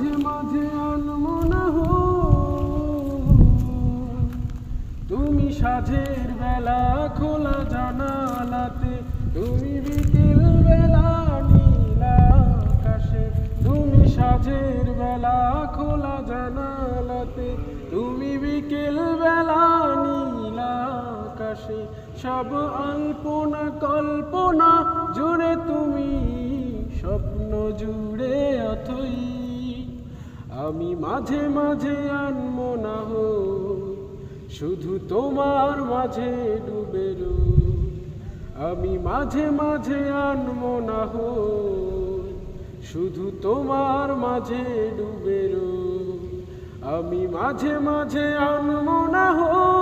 মাঝে মাঝে আনমো না হো, তুমি সাঁঝের বেলা খোলা জানালাতে, তুমি বিকেল বেলা নীল আকাশে, তুমি সাঁঝের বেলা খোলা জানালাতে, তুমি বিকেল বেলা নীল আকাশে, সব আলপনা কল্পনা জুড়ে তুমি, স্বপ্ন জুড়ে অথই। আমি মাঝে মাঝে আনমো না হো, শুধু তোমার মাঝে ডুবে রই। আমি মাঝে মাঝে আনমো না হো, শুধু তোমার মাঝে ডুবে রই। আমি মাঝে মাঝে আনমো না হো।